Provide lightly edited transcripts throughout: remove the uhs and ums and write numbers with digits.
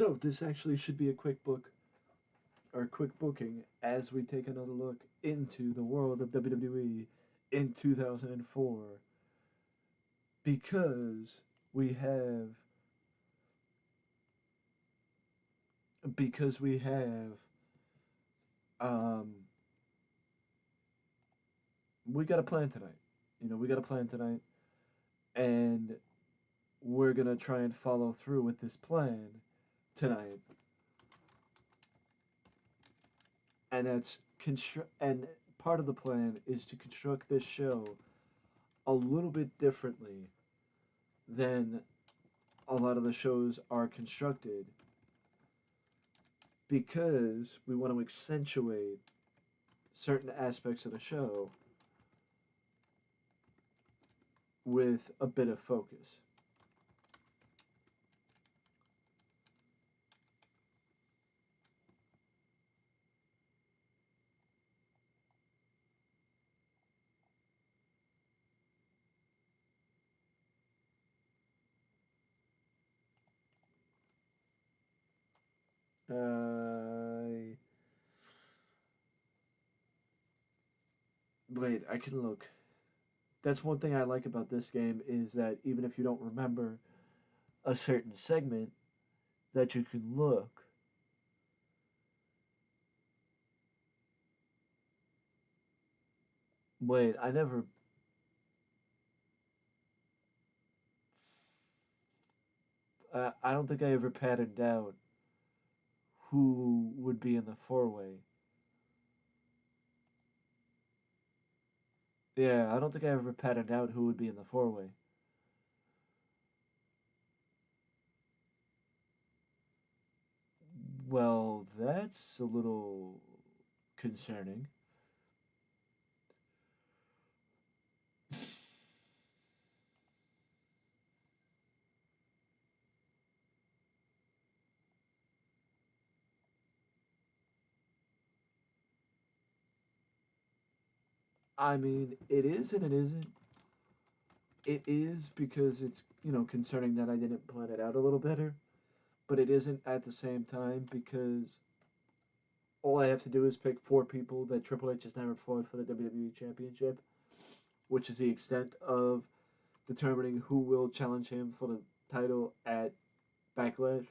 So this actually should be a quick book or quick booking as we take another look into the world of WWE in 2004 because we have because we have um we got a plan tonight. We got a plan tonight, and we're gonna try and follow through with this plan tonight. And and part of the plan is to construct this show a little bit differently than a lot of the shows are constructed because we want to accentuate certain aspects of the show with a bit of focus. Uh, Wait, I can look. That's one thing I like about this game is that even if you don't remember a certain segment, that you can look. Wait, I never. I don't think I ever patterned out who would be in the four-way. Yeah, I don't think I ever patterned out who would be in the four-way. Well, that's a little concerning. I mean, it is and it isn't. It is because it's, concerning that I didn't plan it out a little better, but it isn't at the same time because all I have to do is pick four people that Triple H has never fought for the WWE Championship, which is the extent of determining who will challenge him for the title at Backlash.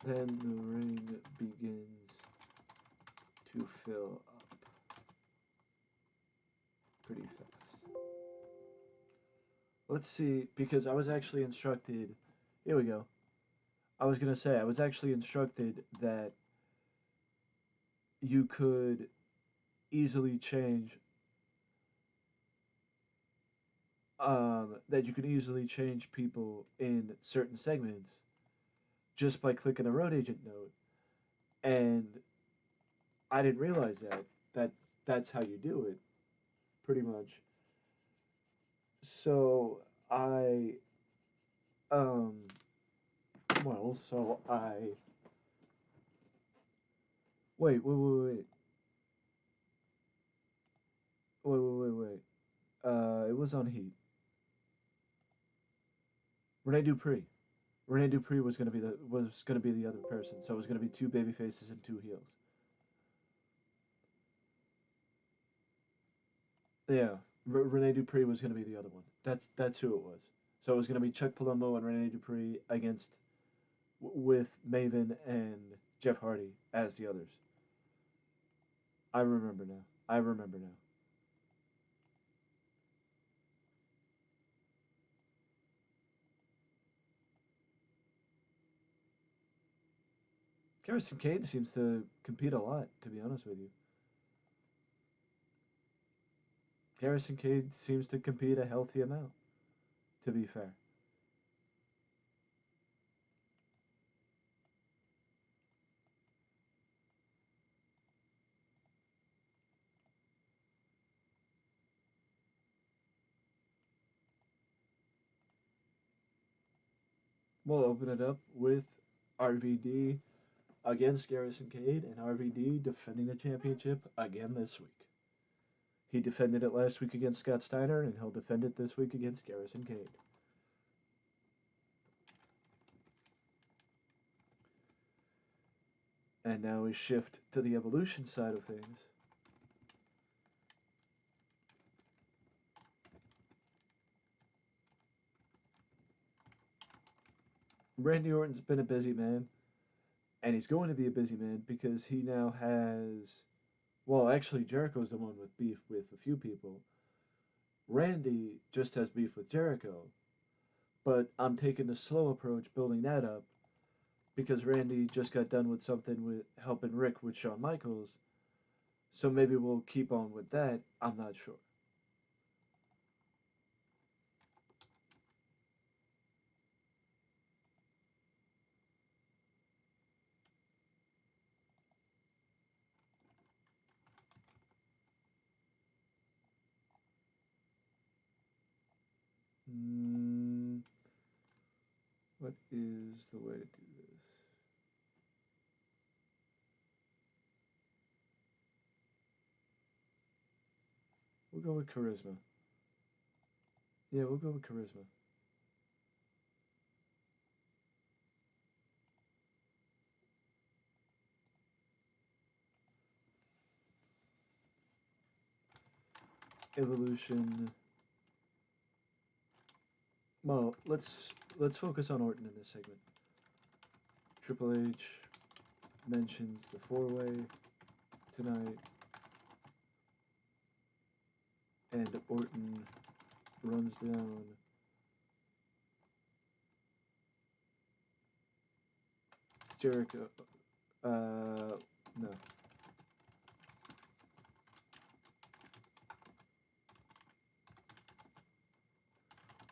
Then the ring begins to fill up pretty fast. Let's see, because I was actually instructed. Here we go. I was gonna say I was actually instructed that you could easily change. That you can easily change people in certain segments just by clicking a road agent note, and I didn't realize that that's how you do it, pretty much. So I um so I wait. It was on Heat. Rene Dupree. Rene Dupree was gonna be the other person, so it was gonna be two baby faces and two heels. Yeah, Rene Dupree was gonna be the other one. That's who it was. So it was gonna be Chuck Palumbo and Rene Dupree against with Maven and Jeff Hardy as the others. I remember now. I remember now. Garrison Cade seems to compete a lot, to be honest with you. Garrison Cade seems to compete a healthy amount, to be fair. We'll open it up with RVD against Garrison Cade, and RVD defending the championship again this week. He defended it last week against Scott Steiner, and he'll defend it this week against Garrison Cade. And now we shift to the Evolution side of things. Randy Orton's been a busy man, and he's going to be a busy man because he now has. Well, actually, Jericho's the one with beef with a few people. Randy just has beef with Jericho, but I'm taking a slow approach building that up because Randy just got done with something with helping Rick with Shawn Michaels. So maybe we'll keep on with that. I'm not sure. Mm, what is the way to do this? We'll go with charisma. Yeah, we'll go with charisma. Evolution. Well, let's focus on Orton in this segment. Triple H mentions the four-way tonight, and Orton runs down Jericho. No.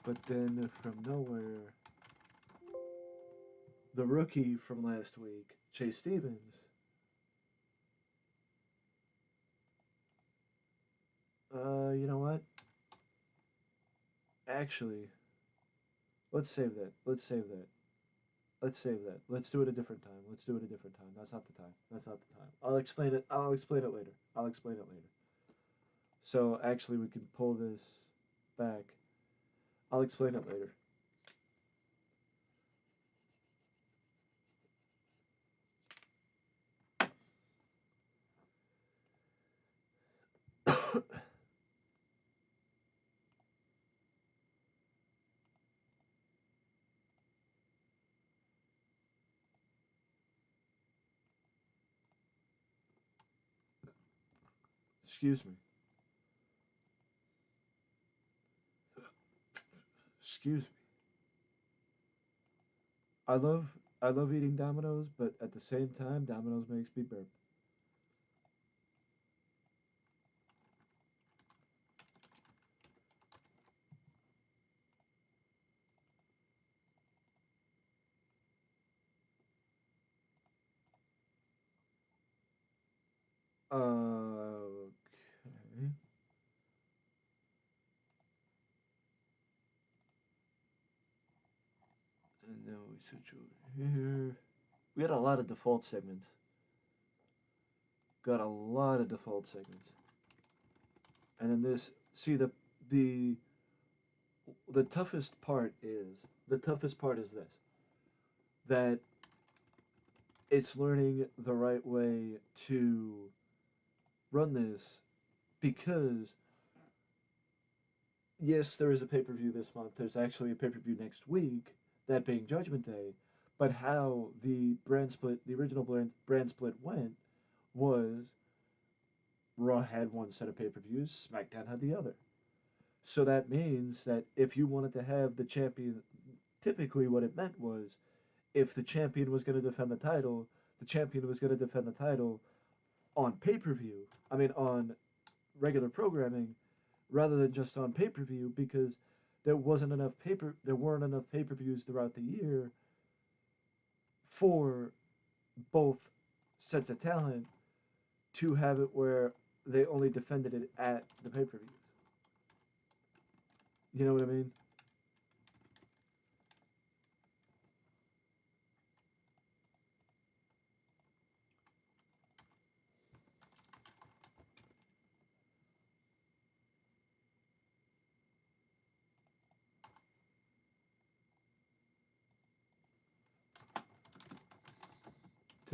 But then from nowhere, the rookie from last week, Chase Stevens. You know what? Actually, let's save that. Let's save that. Let's save that. Let's do it a different time. Let's do it a different time. That's not the time. That's not the time. I'll explain it. I'll explain it later. I'll explain it later. So actually, we can pull this back. I'll explain it later. Excuse me. Excuse me. I love I love eating Domino's, but at the same time, Domino's makes me burp. Okay. And then we switch over here. We had a lot of default segments. Got a lot of default segments. And then this, see the the toughest part is this, that it's learning the right way to run this because yes, there is a pay-per-view this month. There's actually a pay-per-view next week, that being Judgment Day. But how the original brand split went was Raw had one set of pay-per-views, SmackDown had the other. So that means that if you wanted to have the champion, typically what it meant was if the champion was going to defend the title, the champion was going to defend the title on pay per view. I mean, on regular programming, rather than just on pay per view, because there weren't enough pay per views throughout the year for both sets of talent to have it where they only defended it at the pay per views. You know what I mean?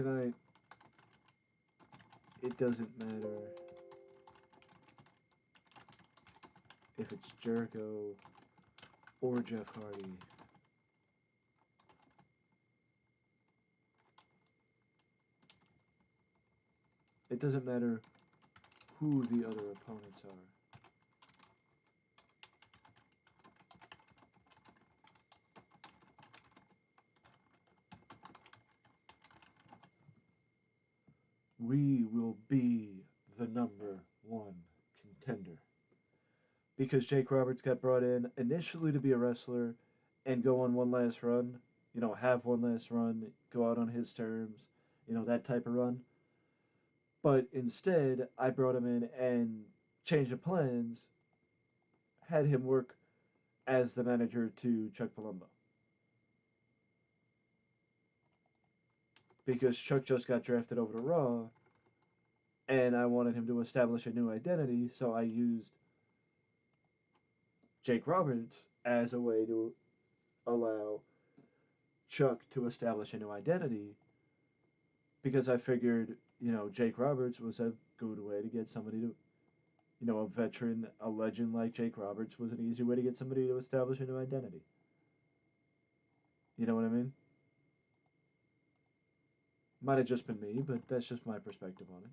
tonight, it doesn't matter if it's Jericho or Jeff Hardy. It doesn't matter who the other opponents are. We will be the number one contender. Because Jake Roberts got brought in initially to be a wrestler and go on one last run, have one last run, go out on his terms, that type of run. But instead, I brought him in and changed the plans, had him work as the manager to Chuck Palumbo. Because Chuck just got drafted over to Raw, and I wanted him to establish a new identity, so I used Jake Roberts as a way to allow Chuck to establish a new identity, because I figured, Jake Roberts was a good way to get somebody to, a veteran, a legend like Jake Roberts was an easy way to get somebody to establish a new identity. You know what I mean? Might have just been me, but that's just my perspective on it.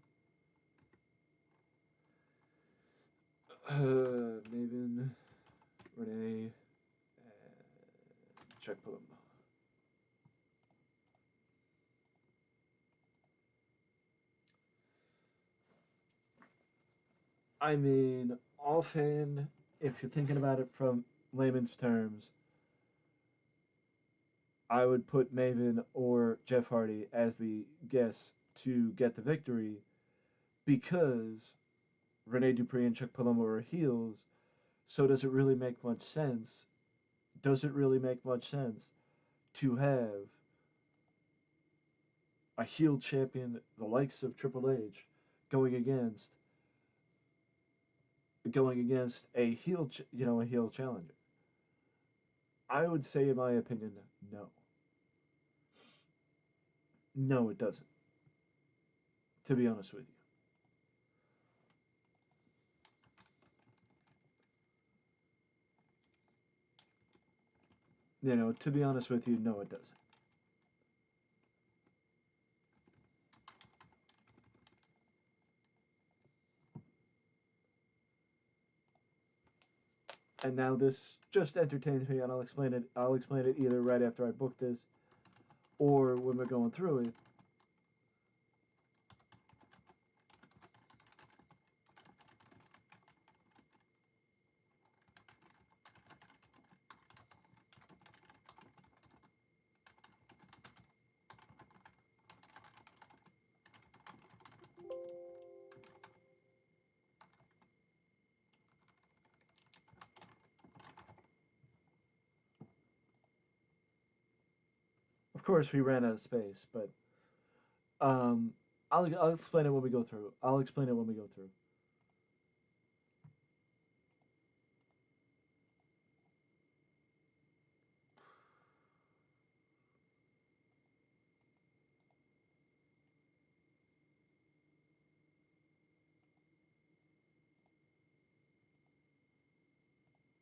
Maven, Renee, and Chuck Palumbo. I mean, offhand, if you're thinking about it from layman's terms, I would put Maven or Jeff Hardy as the guests to get the victory, because Rene Dupree and Chuck Palumbo are heels. So does it really make much sense? Does it really make much sense to have a heel champion, the likes of Triple H, going against a heel challenger? I would say, in my opinion, no. No, it doesn't. To be honest with you. To be honest with you, no, it doesn't. And now this just entertains me, and I'll explain it. I'll explain it either right after I book this, or when we're going through it. Of course, we ran out of space, but um, I'll explain it when we go through. I'll explain it when we go through.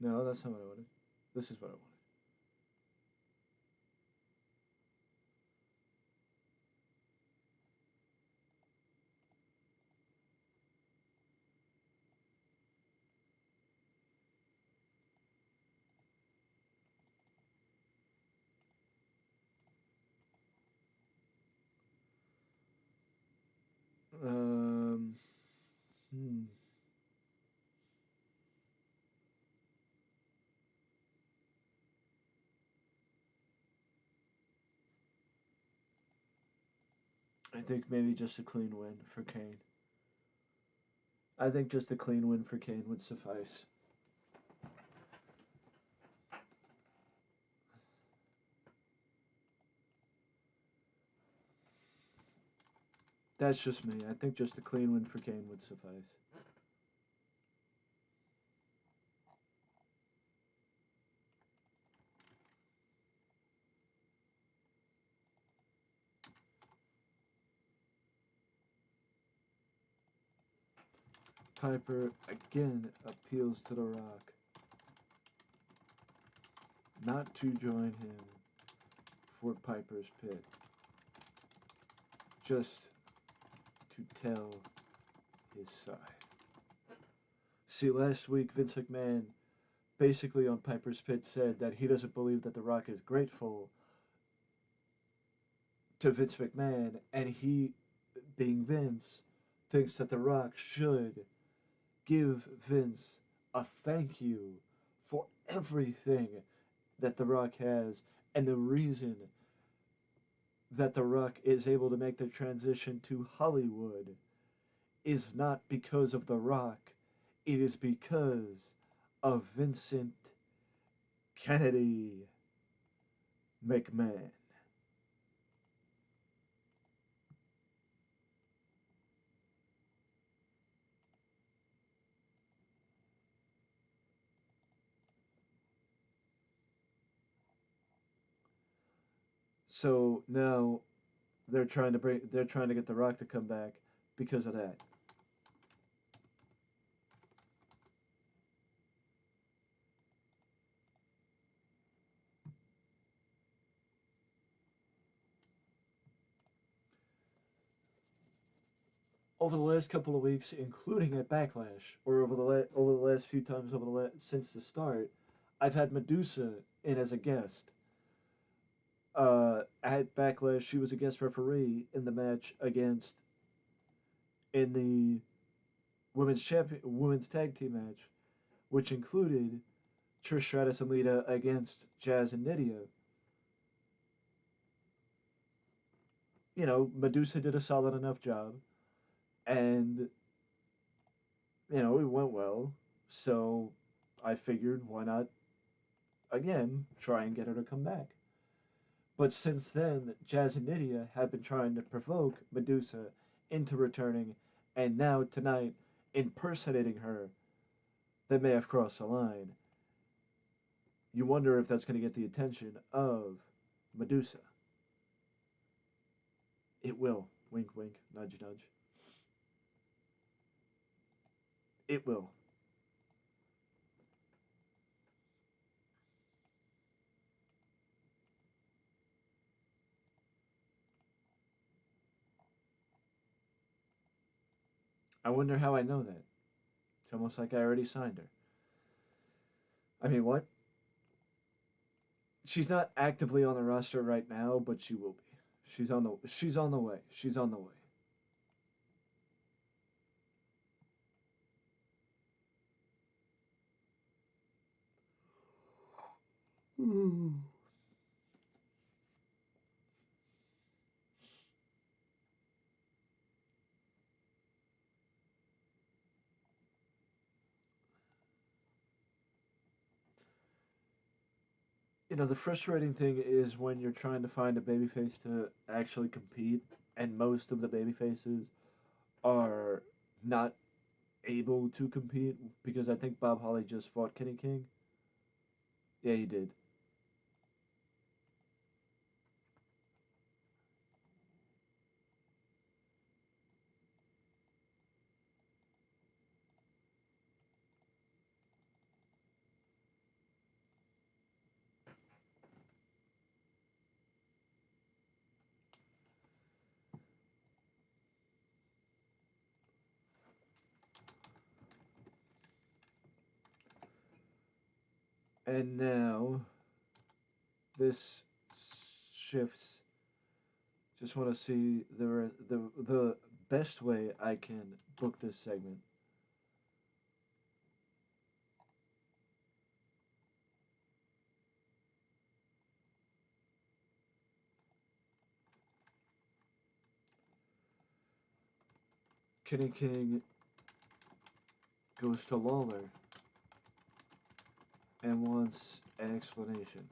No, that's not what I wanted. This is what I wanted. Hmm. I think maybe just a clean win for Kane. I think just a clean win for Kane would suffice. That's just me. I think just a clean win for Kane would suffice. Piper again appeals to The Rock not to join him for Piper's Pit, just to tell his side. See, last week Vince McMahon basically on Piper's Pit said that he doesn't believe that The Rock is grateful to Vince McMahon, and he, being Vince, thinks that The Rock should give Vince a thank you for everything that The Rock has, and the reason that The Rock is able to make the transition to Hollywood is not because of The Rock, it is because of Vincent Kennedy McMahon. So now they're trying to get The Rock to come back because of that. Over the last couple of weeks, including at Backlash, or over the last few times since the start, I've had Medusa in as a guest. At Backlash, she was a guest referee in the match against in the women's tag team match, which included Trish Stratus and Lita against Jazz and Nydia. You know, Medusa did a solid enough job, and you know it went well. So I figured, why not again try and get her to come back. But since then, Jazz and Nydia have been trying to provoke Medusa into returning, and now tonight, impersonating her, they may have crossed the line. You wonder if that's going to get the attention of Medusa. It will. Wink, wink, nudge, nudge. It will. I wonder how I know that. It's almost like I already signed her. I mean, what? She's not actively on the roster right now, but she will be. She's on the way. She's on the way. You know, the frustrating thing is when you're trying to find a babyface to actually compete, and most of the babyfaces are not able to compete because I think Bob Holly just fought Kenny King. Yeah, he did. And now this shifts. Just want to see the best way I can book this segment. Kenny King goes to Lawler and wants an explanation.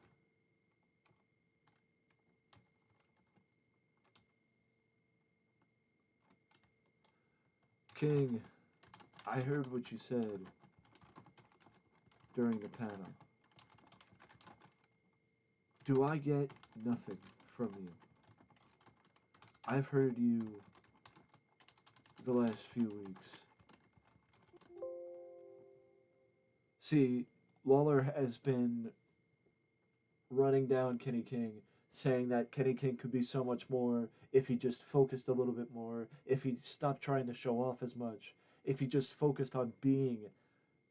King, I heard what you said during the panel. Do I get nothing from you? I've heard you the last few weeks. See, Lawler has been running down Kenny King, saying that Kenny King could be so much more if he just focused a little bit more, if he stopped trying to show off as much, if he just focused on being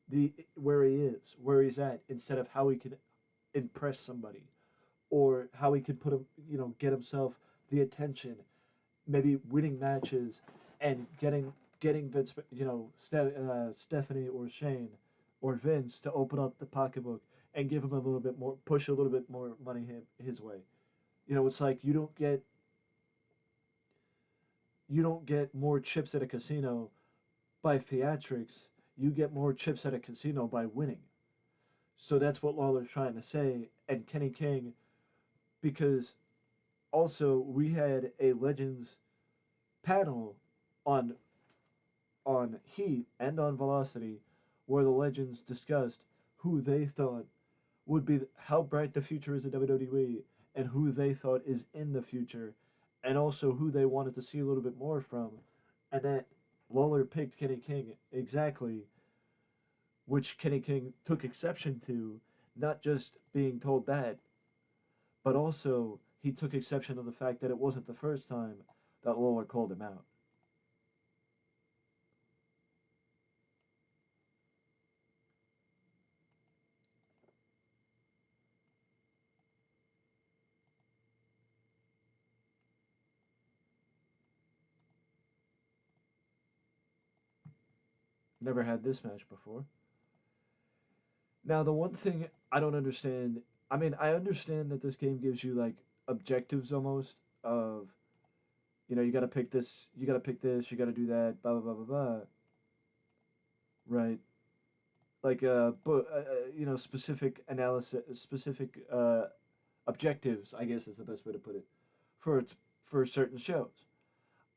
the where he is, where he's at, instead of how he can impress somebody or how he could put him, get himself the attention, maybe winning matches and getting Vince, Stephanie or Shane or Vince to open up the pocketbook and give him a little bit more, push a little bit more money his way. It's like you don't get more chips at a casino by theatrics. You get more chips at a casino by winning. So that's what Lawler's trying to say, and Kenny King, because also we had a Legends panel on Heat and on Velocity, where the Legends discussed who they thought would be how bright the future is at WWE, and who they thought is in the future, and also who they wanted to see a little bit more from, and that Lawler picked Kenny King exactly, which Kenny King took exception to, not just being told that, but also he took exception to the fact that it wasn't the first time that Lawler called him out. Never had this match before. Now, the one thing I don't understand, I mean, I understand that this game gives you like objectives almost of, you got to pick this, you got to pick this, you got to do that, blah, blah, blah, blah, blah, right? Like, but, specific analysis, specific objectives, I guess is the best way to put it, for, for certain shows.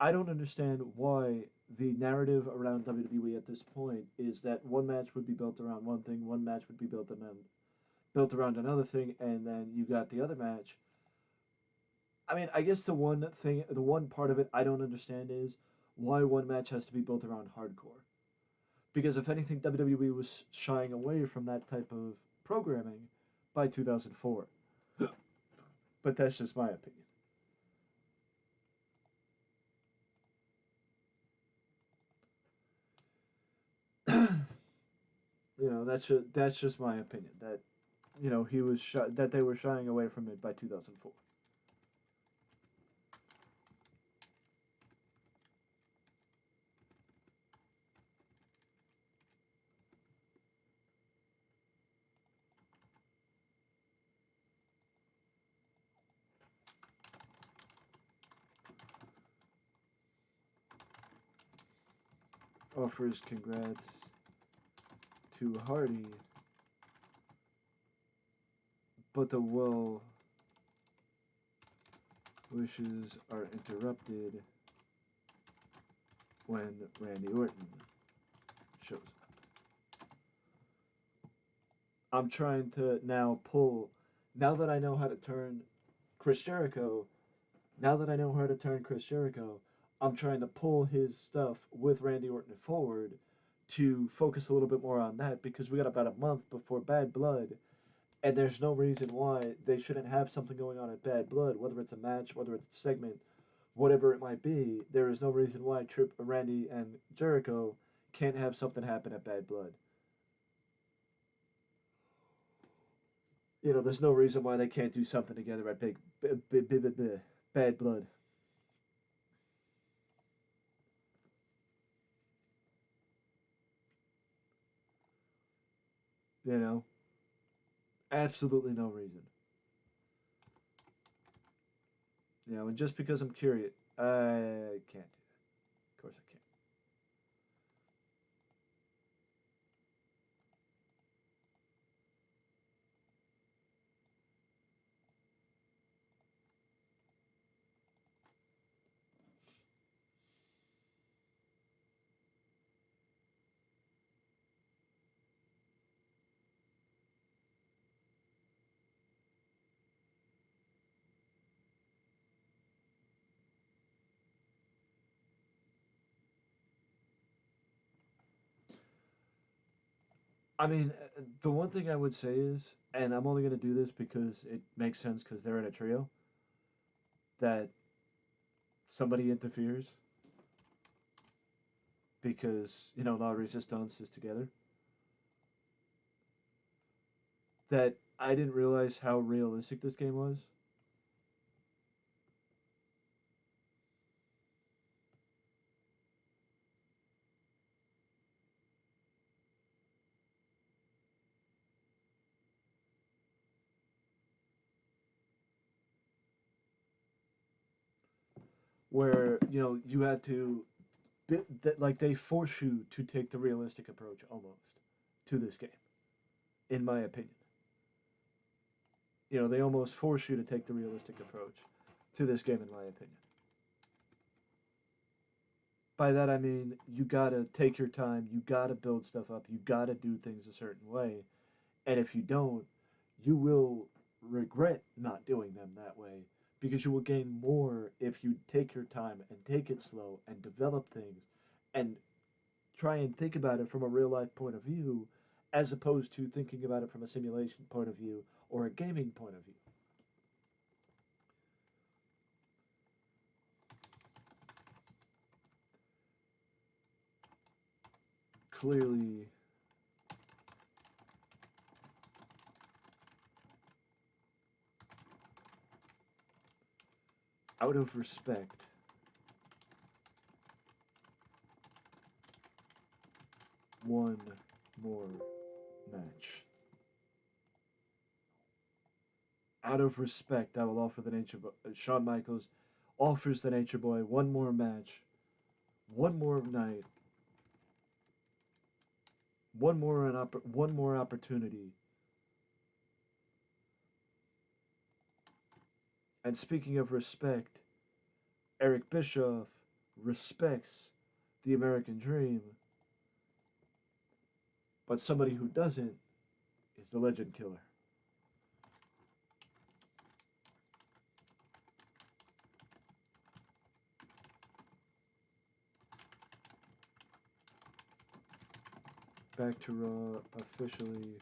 I don't understand why the narrative around WWE at this point is that one match would be built around one thing, one match would be built around another thing, and then you got the other match. I mean, I guess the one part of it I don't understand is why one match has to be built around hardcore. Because if anything, WWE was shying away from that type of programming by 2004. But that's just my opinion. That's just my opinion. That that they were shying away from it by 2004. Offers congrats to Hardy, but the well wishes are interrupted when Randy Orton shows up. I'm trying to now pull, now that I know how to turn Chris Jericho, now that I know how to turn Chris Jericho, I'm trying to pull his stuff with Randy Orton forward to focus a little bit more on that because we got about a month before Bad Blood, and there's no reason why they shouldn't have something going on at Bad Blood, whether it's a match, whether it's a segment, whatever it might be. There is no reason why Randy and Jericho can't have something happen at Bad Blood. There's no reason why they can't do something together at Bad Blood. You know, absolutely no reason. And just because I'm curious, I can't do that. Of course, I can't. I mean, the one thing I would say is, and I'm only going to do this because it makes sense because they're in a trio, that somebody interferes because, La Resistance is together. That I didn't realize how realistic this game was. Where, you had to, like, they force you to take the realistic approach almost to this game, in my opinion. They almost force you to take the realistic approach to this game, in my opinion. By that I mean you gotta take your time, you gotta build stuff up, you gotta do things a certain way, and if you don't, you will regret not doing them that way because you will gain more if you take your time and take it slow and develop things and try and think about it from a real life point of view as opposed to thinking about it from a simulation point of view or a gaming point of view. Clearly, out of respect, one more match. Out of respect, I will offer the Nature Boy. Shawn Michaels offers the Nature Boy one more match, one more night, one more opportunity. And speaking of respect, Eric Bischoff respects the American Dream, but somebody who doesn't is the Legend Killer. Back to Raw officially,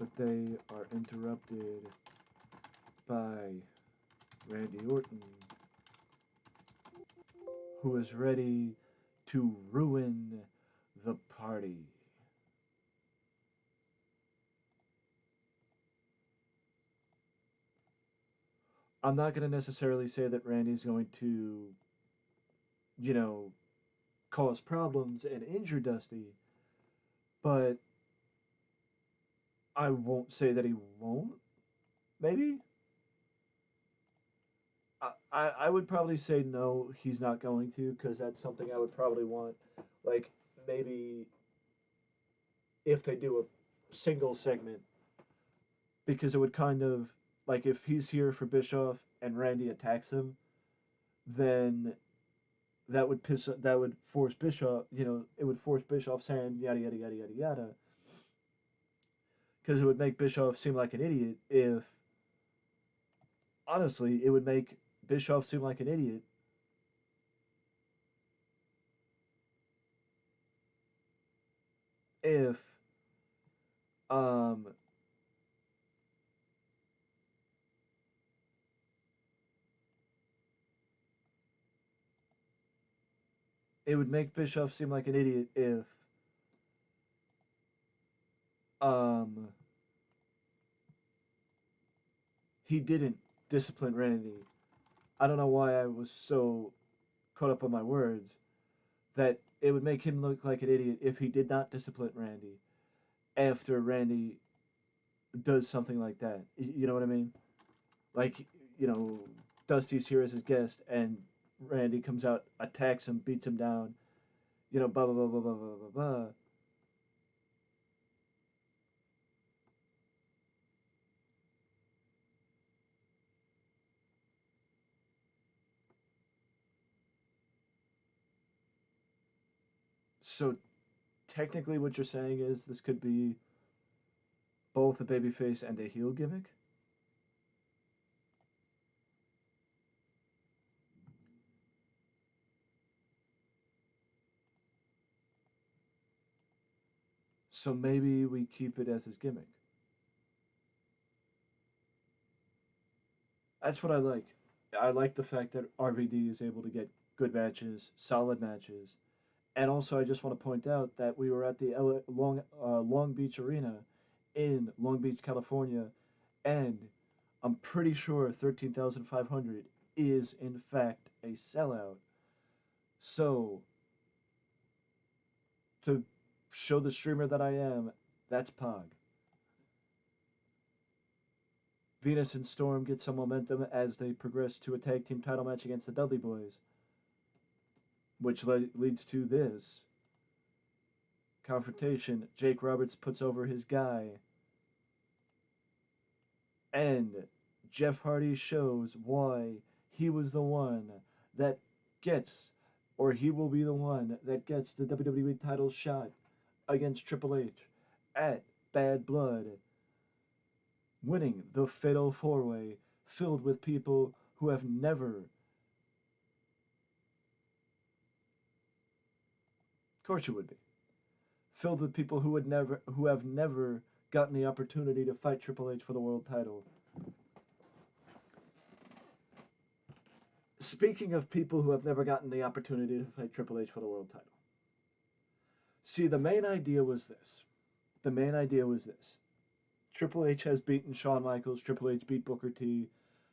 but they are interrupted by Randy Orton, who is ready to ruin the party. I'm not going to necessarily say that Randy's going to, you know, cause problems and injure Dusty, but I won't say that he won't. Maybe I would probably say no, he's not going to because that's something I would probably want. Like maybe if they do a single segment, because it would kind of like if he's here for Bischoff and Randy attacks him, then that would force Bischoff. It would force Bischoff's hand. Yada yada yada yada yada. Because it would make Bischoff seem like an idiot if honestly, it would make Bischoff seem like an idiot if um it would make Bischoff seem like an idiot if um he didn't discipline Randy. I don't know why I was so caught up on my words that it would make him look like an idiot if he did not discipline Randy after Randy does something like that. You know what I mean? Like, you know, Dusty's here as his guest and Randy comes out, attacks him, beats him down, blah blah blah blah blah blah blah blah. So technically, what you're saying is this could be both a babyface and a heel gimmick. So maybe we keep it as his gimmick. That's what I like. I like the fact that RVD is able to get good matches, solid matches, and also I just want to point out that we were at the Long Beach Arena in Long Beach, California, and I'm pretty sure 13,500 is in fact a sellout. So to show the streamer that I am, that's Pog. Venus and Storm get some momentum as they progress to a tag team title match against the Dudley Boys, which leads to this confrontation. Jake Roberts puts over his guy, and Jeff Hardy shows why he was the one that gets, or he will be the one that gets the WWE title shot against Triple H at Bad Blood, winning the Fatal 4-Way filled with people who have never, of course you would be, filled with people who have never gotten the opportunity to fight Triple H for the world title. Speaking of people who have never gotten the opportunity to fight Triple H for the world title. See, the main idea was this. The main idea was this. Triple H has beaten Shawn Michaels, Triple H beat Booker T.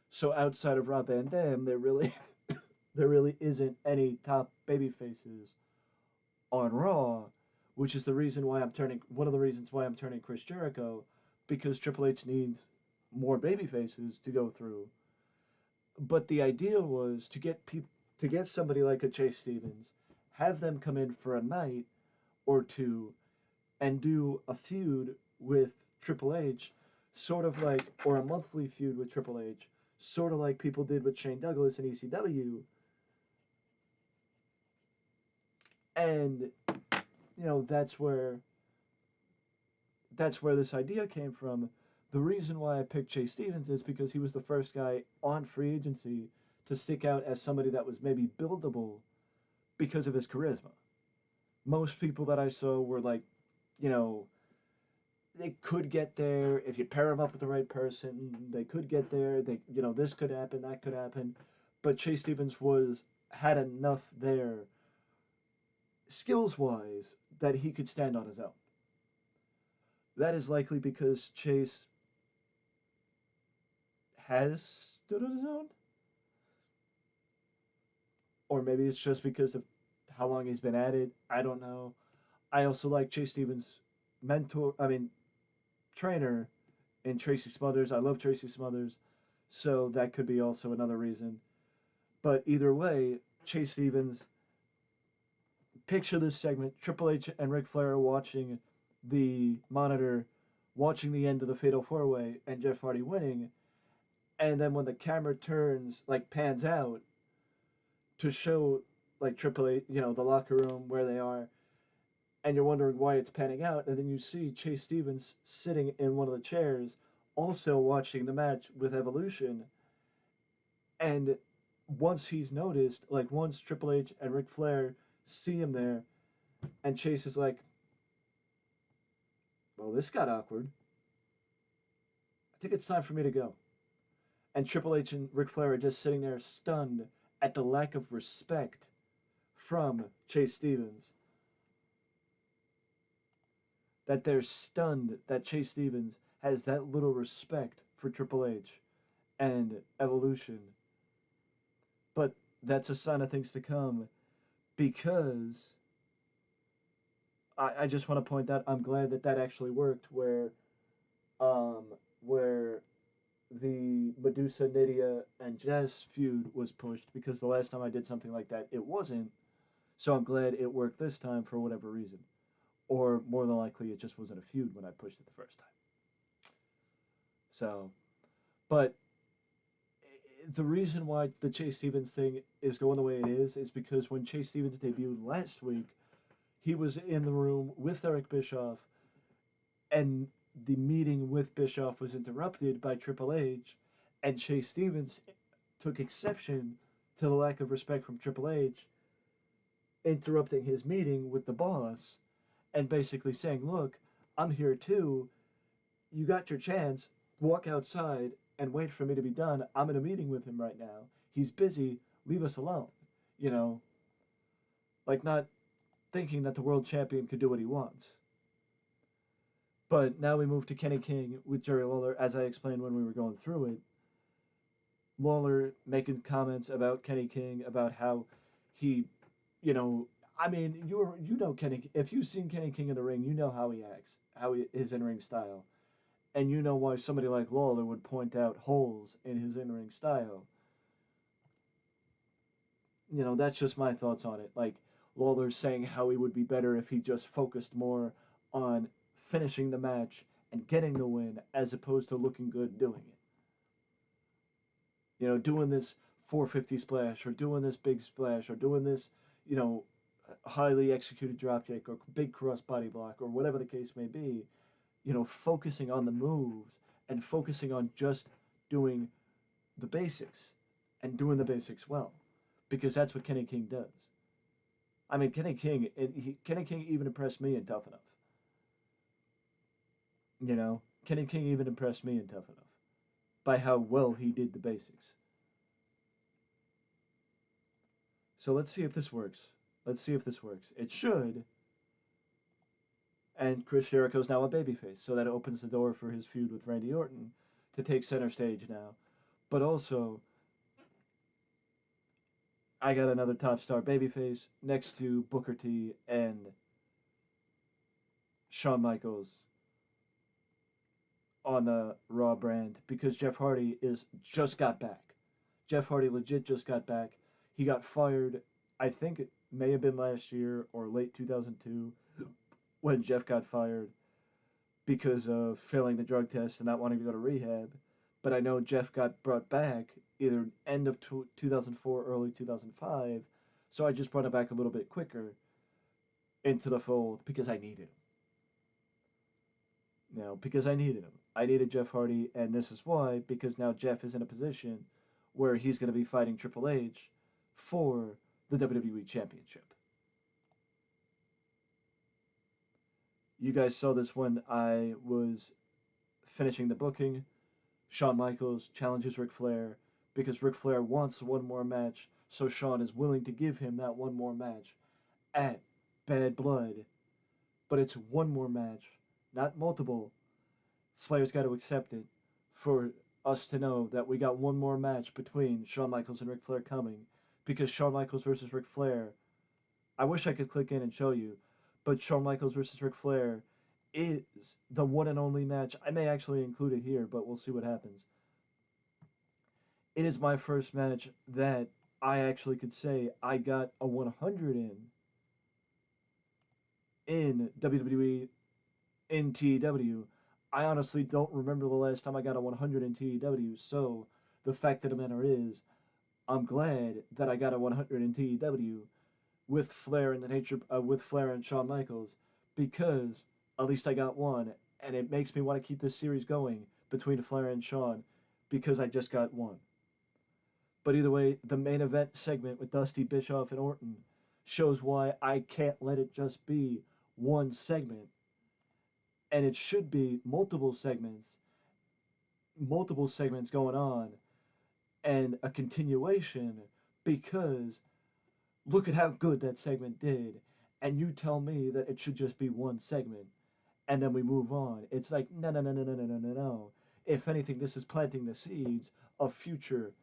So outside of Rob Van Dam, there really isn't any top baby faces on Raw, which is one of the reasons why I'm turning Chris Jericho, because Triple H needs more baby faces to go through. But the idea was to get somebody like a Chase Stevens, have them come in for a night or two, and do a feud with Triple H, sort of like, or a monthly feud with Triple H, sort of like people did with Shane Douglas in ECW. And that's where this idea came from. The reason why I picked Chase Stevens is because he was the first guy on free agency to stick out as somebody that was maybe buildable because of his charisma. Most people that I saw were like, they could get there if you pair them up with the right person. They could get there. This could happen, that could happen. But Chase Stevens had enough there, skills wise, that he could stand on his own. That is likely because Chase has stood on his own, or maybe it's just because of how long he's been at it. I don't know. I also like Chase Stevens' trainer in Tracy Smothers. I love Tracy Smothers, so that could be also another reason. But either way, Chase Stevens, picture this segment: Triple H and Ric Flair are watching the monitor, watching the end of the Fatal 4-Way, and Jeff Hardy winning. And then when the camera pans out to show, like, Triple H, the locker room where they are, and you're wondering why it's panning out, and then you see Chase Stevens sitting in one of the chairs, also watching the match with Evolution. And once he's noticed, once Triple H and Ric Flair see him there, and Chase is like, well, this got awkward. I think it's time for me to go. And Triple H and Ric Flair are just sitting there stunned at the lack of respect from Chase Stevens. That they're stunned that Chase Stevens has that little respect for Triple H and Evolution. But that's a sign of things to come, because I just want to point out, I'm glad that actually worked, where the Medusa, Nydia, and Jess feud was pushed, because the last time I did something like that, it wasn't. So I'm glad it worked this time for whatever reason. Or more than likely, it just wasn't a feud when I pushed it the first time. So, but the reason why the Chase Stevens thing is going the way it is because when Chase Stevens debuted last week, he was in the room with Eric Bischoff, and the meeting with Bischoff was interrupted by Triple H, and Chase Stevens took exception to the lack of respect from Triple H, interrupting his meeting with the boss, and basically saying, look, I'm here too. You got your chance. Walk outside and wait for me to be done. I'm in a meeting with him right now. He's busy. Leave us alone. You know, like not thinking that the world champion could do what he wants. But now we move to Kenny King with Jerry Lawler, as I explained when we were going through it. Lawler making comments about Kenny King, about how he, you know, I mean, you know Kenny. If you've seen Kenny King in the ring, you know how he acts, his in ring style, and you know why somebody like Lawler would point out holes in his in ring style. That's just my thoughts on it. Like Lawler's saying how he would be better if he just focused more on finishing the match and getting the win as opposed to looking good doing it. Doing this 450 splash or doing this big splash or doing this, you know, highly executed dropkick or big cross body block or whatever the case may be, focusing on the moves and focusing on just doing the basics and doing the basics well because that's what Kenny King does. I mean, Kenny King even impressed me in Tough Enough. Kenny King even impressed me in Tough Enough by how well he did the basics. So let's see if this works. Let's see if this works. It should. And Chris Jericho's now a babyface, so that opens the door for his feud with Randy Orton to take center stage now. But also, I got another top star babyface next to Booker T and Shawn Michaels on the Raw brand because Jeff Hardy is just got back. Jeff Hardy legit just got back. He got fired, I think it may have been last year or late 2002 when Jeff got fired because of failing the drug test and not wanting to go to rehab. But I know Jeff got brought back either end of 2004, early 2005. So I just brought it back a little bit quicker into the fold because I needed him. Because I needed him. I needed Jeff Hardy, and this is why, because now Jeff is in a position where he's going to be fighting Triple H for the WWE Championship. You guys saw this when I was finishing the booking. Shawn Michaels challenges Ric Flair because Ric Flair wants one more match, so Shawn is willing to give him that one more match at Bad Blood. But it's one more match, not multiple. Flair's got to accept it for us to know that we got one more match between Shawn Michaels and Ric Flair coming because Shawn Michaels versus Ric Flair. I wish I could click in and show you, but Shawn Michaels versus Ric Flair is the one and only match. I may actually include it here, but we'll see what happens. It is my first match that I actually could say I got a 100 in WWE in TEW. I honestly don't remember the last time I got a 100 in TEW, so the fact of the matter is, I'm glad that I got a 100 in TEW with Flair and the nature with Flair and Shawn Michaels because at least I got one, and it makes me want to keep this series going between Flair and Shawn because I just got one. But either way, the main event segment with Dusty, Bischoff, and Orton shows why I can't let it just be one segment. And it should be multiple segments going on, and a continuation because look at how good that segment did. And you tell me that it should just be one segment and then we move on. It's like, no, no, no, no, no, no, no, no, no. If anything, this is planting the seeds of future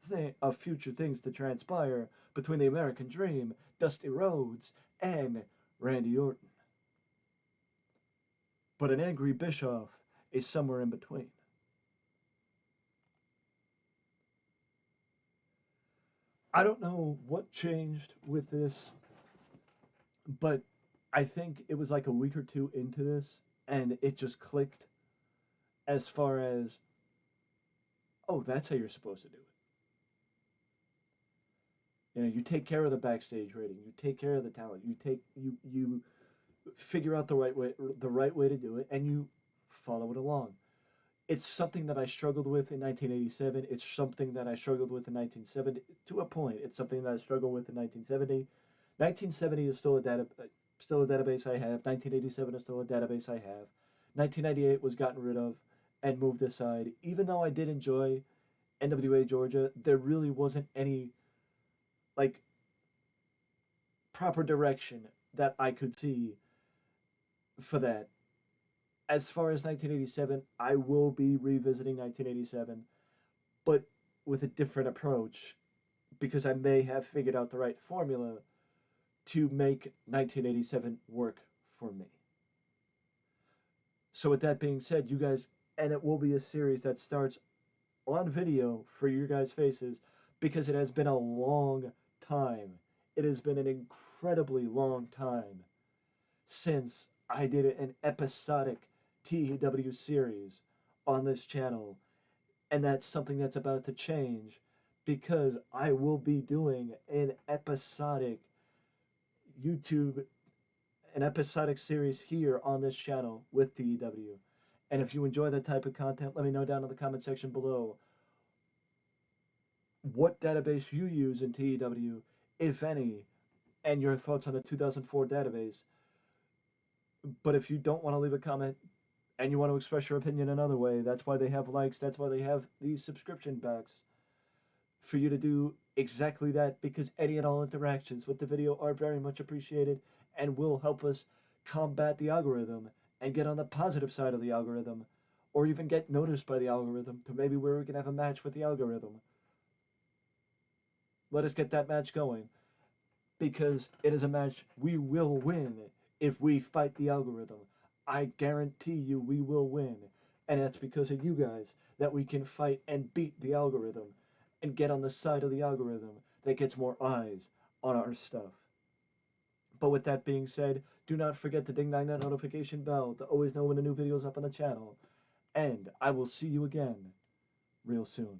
things to transpire between the American Dream, Dusty Rhodes, and Randy Orton. But an angry Bischoff is somewhere in between. I don't know what changed with this, but I think it was like a week or two into this, and it just clicked as far as, oh, that's how you're supposed to do it. You take care of the backstage rating, you take care of the talent, you figure out the right way to do it, and you follow it along. It's something that I struggled with in 1987. It's something that I struggled with in 1970 to a point. It's something that I struggled with in 1970. 1970 is still a data. still a database I have. 1987 is still a database I have. 1998 was gotten rid of and moved aside. Even though I did enjoy NWA Georgia, there really wasn't any like proper direction that I could see for that. As far as 1987, I will be revisiting 1987, but with a different approach because I may have figured out the right formula to make 1987 work for me. So, with that being said, you guys, and it will be a series that starts on video for your guys' faces because it has been a long time. It has been an incredibly long time since I did an episodic TEW series on this channel, and that's something that's about to change because I will be doing YouTube, an episodic series here on this channel with TEW. And if you enjoy that type of content, let me know down in the comment section below what database you use in TEW, if any, and your thoughts on the 2004 database. But if you don't want to leave a comment and you want to express your opinion another way, that's why they have likes, that's why they have these subscription backs for you to do exactly that, because any and all interactions with the video are very much appreciated and will help us combat the algorithm and get on the positive side of the algorithm, or even get noticed by the algorithm to maybe where we can have a match with the algorithm. Let us get that match going, because it is a match we will win if we fight the algorithm. I guarantee you we will win. And that's because of you guys that we can fight and beat the algorithm and get on the side of the algorithm that gets more eyes on our stuff. But with that being said, do not forget to ding dang that notification bell to always know when a new video is up on the channel. And I will see you again real soon.